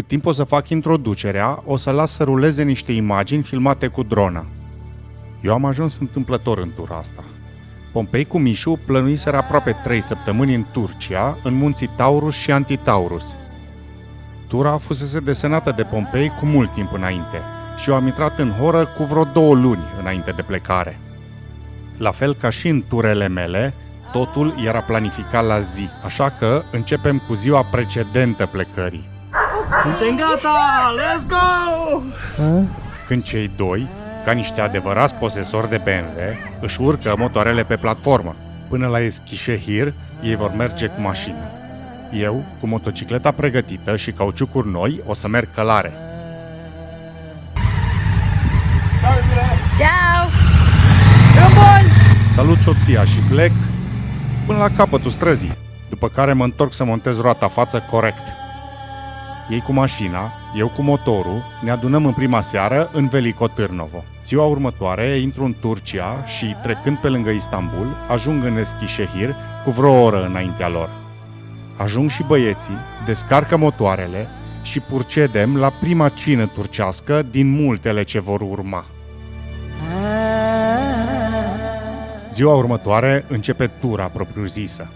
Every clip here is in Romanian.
Cât timp o să fac introducerea, o să las să ruleze niște imagini filmate cu drona. Eu am ajuns întâmplător în tura asta. Pompei cu Mișu plănuiseră aproape 3 săptămâni în Turcia, în munții Taurus și Antitaurus. Tura fusese desenată de Pompei cu mult timp înainte și eu am intrat în horă cu vreo 2 luni înainte de plecare. La fel ca și în turele mele, totul era planificat la zi, așa că începem cu ziua precedentă plecării. Suntem gata! Let's go! Când cei doi, ca niște adevărați posesori de BMW, își urcă motoarele pe platformă. Până la Eskişehir, ei vor merge cu mașina. Eu, cu motocicleta pregătită și cauciucuri noi, o să merg călare. Ciao! Drum bun! Salut soția și plec până la capătul străzii, după care mă întorc să montez roata față corect. Ei cu mașina, eu cu motorul, ne adunăm în prima seară în Veliko Târnovo. Ziua următoare intru în Turcia și, trecând pe lângă Istanbul, ajung în Eskişehir cu vreo oră înaintea lor. Ajung și băieții, descarcă motoarele și procedem la prima cină turcească din multele ce vor urma. Ziua următoare începe tura propriu-zisă.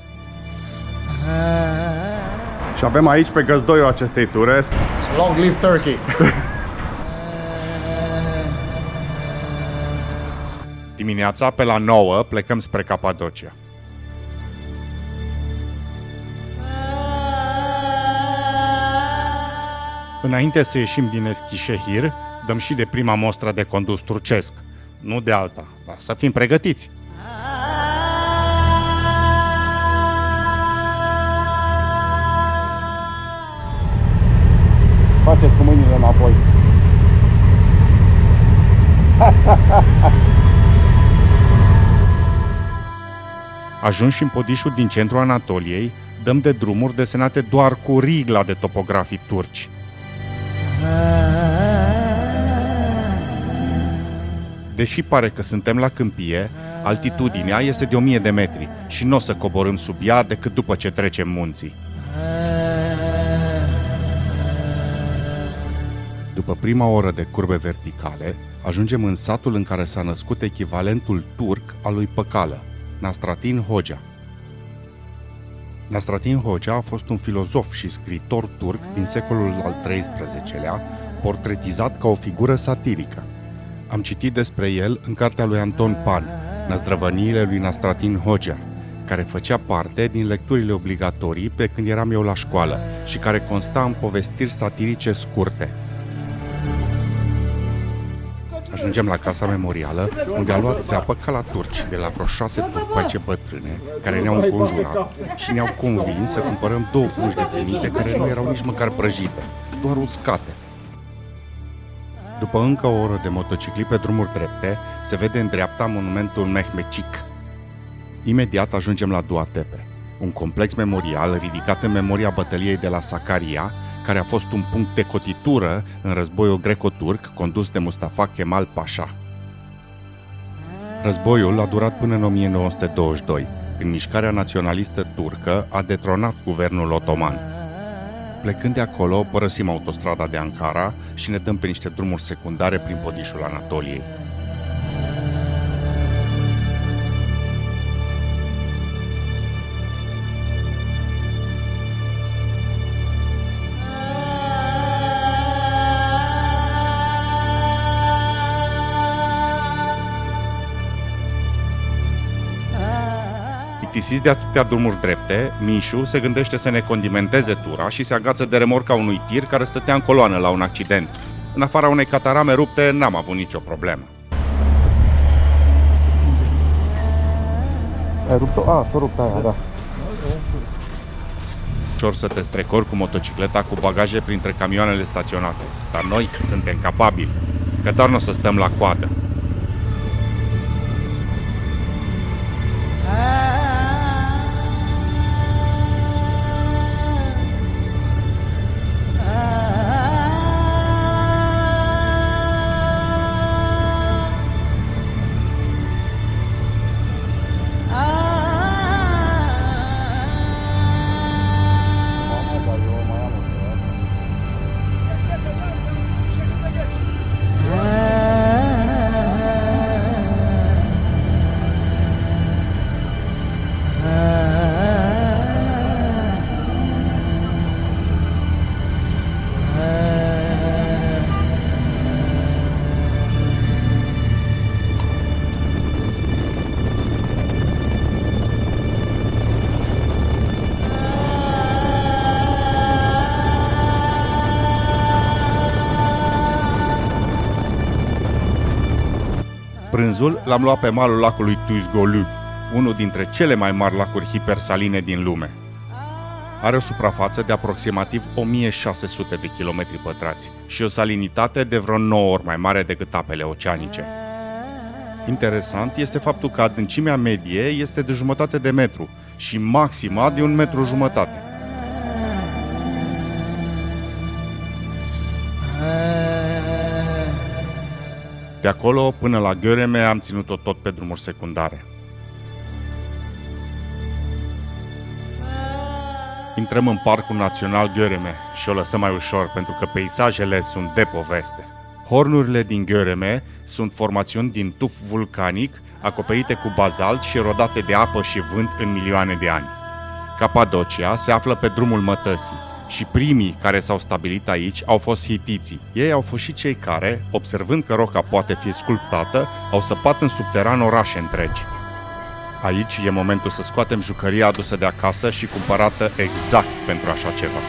Și avem aici pe găzdoiul acestei ture Long live Turkey! Dimineața, pe la 9, plecăm spre Capadocia. Înainte să ieșim din Eskişehir, dăm și de prima mostră de condus turcesc. Nu de alta, dar să fim pregătiți. Faceți cu mâinile înapoi. Ajunși în Podișul din centrul Anatoliei, dăm de drumuri desenate doar cu rigla de topografii turci. Deși pare că suntem la câmpie, altitudinea este de 1000 de metri și nu o să coborâm sub ea decât după ce trecem munții. După prima oră de curbe verticale, ajungem în satul în care s-a născut echivalentul turc al lui Păcală, Nastratin Hoxha. Nastratin Hoxha a fost un filozof și scriitor turc din secolul al XIII-lea, portretizat ca o figură satirică. Am citit despre el în cartea lui Anton Pan, Năzdrăvăniile lui Nastratin Hoxha, care făcea parte din lecturile obligatorii pe când eram eu la școală și care consta în povestiri satirice scurte. Ajungem la casa memorială, unde a luat țeapă ca la turci, de la vreo 6 turcoaice bătrâne, care ne-au înconjurat și ne-au convins să cumpărăm 2 pungi de semințe care nu erau nici măcar prăjite, doar uscate. După încă o oră de motocicli pe drumuri drepte, se vede în dreapta monumentul Mehmetçik. Imediat ajungem la Dua Tepe, un complex memorial ridicat în memoria bătăliei de la Sakarya, care a fost un punct de cotitură în războiul greco-turc condus de Mustafa Kemal Pasha. Războiul a durat până în 1922, când mișcarea naționalistă turcă a detronat guvernul otoman. Plecând de acolo, părăsim autostrada de Ankara și ne dăm pe niște drumuri secundare prin Podișul Anatoliei. Plictisiți de atâtea drumuri drepte, Mișu se gândește să ne condimenteze tura și se agață de remorca unui tir care stătea în coloană la un accident. În afara unei catarame rupte, n-am avut nicio problemă. Ai rupt-o? S-a rupt aia, da. Ușor să te strecori cu motocicleta cu bagaje printre camioanele staționate, dar noi suntem capabili, că doar nu o să stăm la coadă. prânzul l-am luat pe malul lacului Tuzgolu, unul dintre cele mai mari lacuri hipersaline din lume. Are o suprafață de aproximativ 1600 de kilometri pătrați și o salinitate de vreo 9 ori mai mare decât apele oceanice. Interesant este faptul că adâncimea medie este de 1,5 de metru și maxima de 1,5 metru. De acolo până la Göreme am ținut-o tot pe drumuri secundare. Intrăm în Parcul Național Göreme și o lăsăm mai ușor pentru că peisajele sunt de poveste. Hornurile din Göreme sunt formațiuni din tuf vulcanic acoperite cu bazalt și erodate de apă și vânt în milioane de ani. Capadocia se află pe drumul mătăsii și primii care s-au stabilit aici au fost hitiții. Ei au fost și cei care, observând că roca poate fi sculptată, au săpat în subteran orașe întregi. Aici e momentul să scoatem jucăria adusă de acasă și cumpărată exact pentru așa ceva.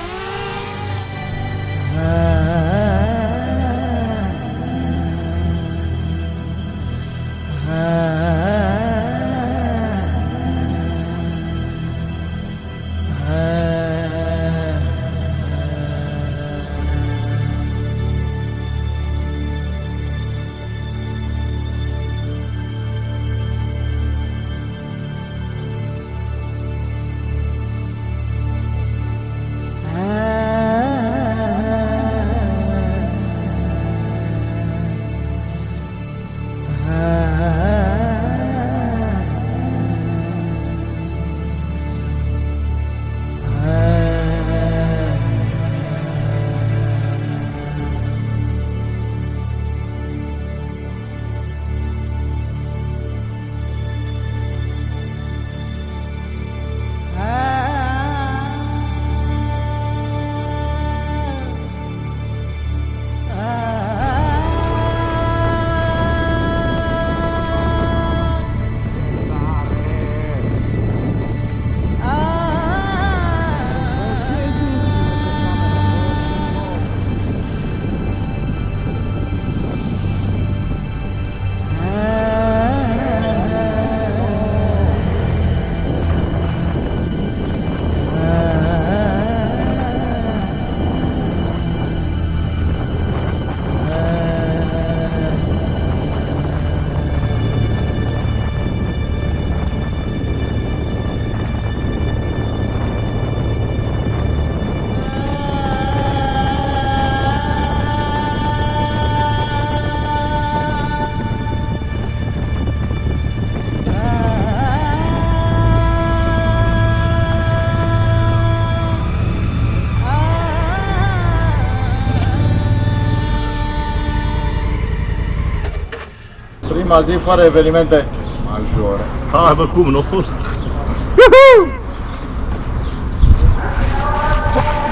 Prima zi fără evenimente majore. Hai bă, cum, n-a fost?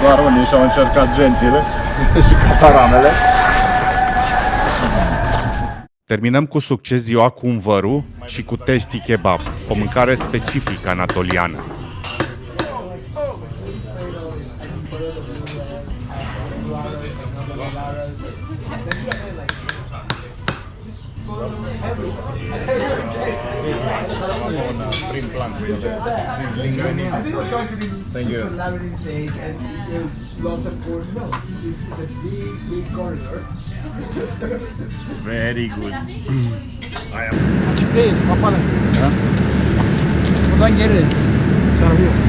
Doar unii și-au încercat gențile și cataramele. Terminăm cu succes ziua cu un văru și cu testi kebab, o mâncare specifică anatoliană. Prin plan cu ele. Sizzling menu. Thank you. Very good. Açıktayız, kapalı. Buradan geri. Çarpıyor.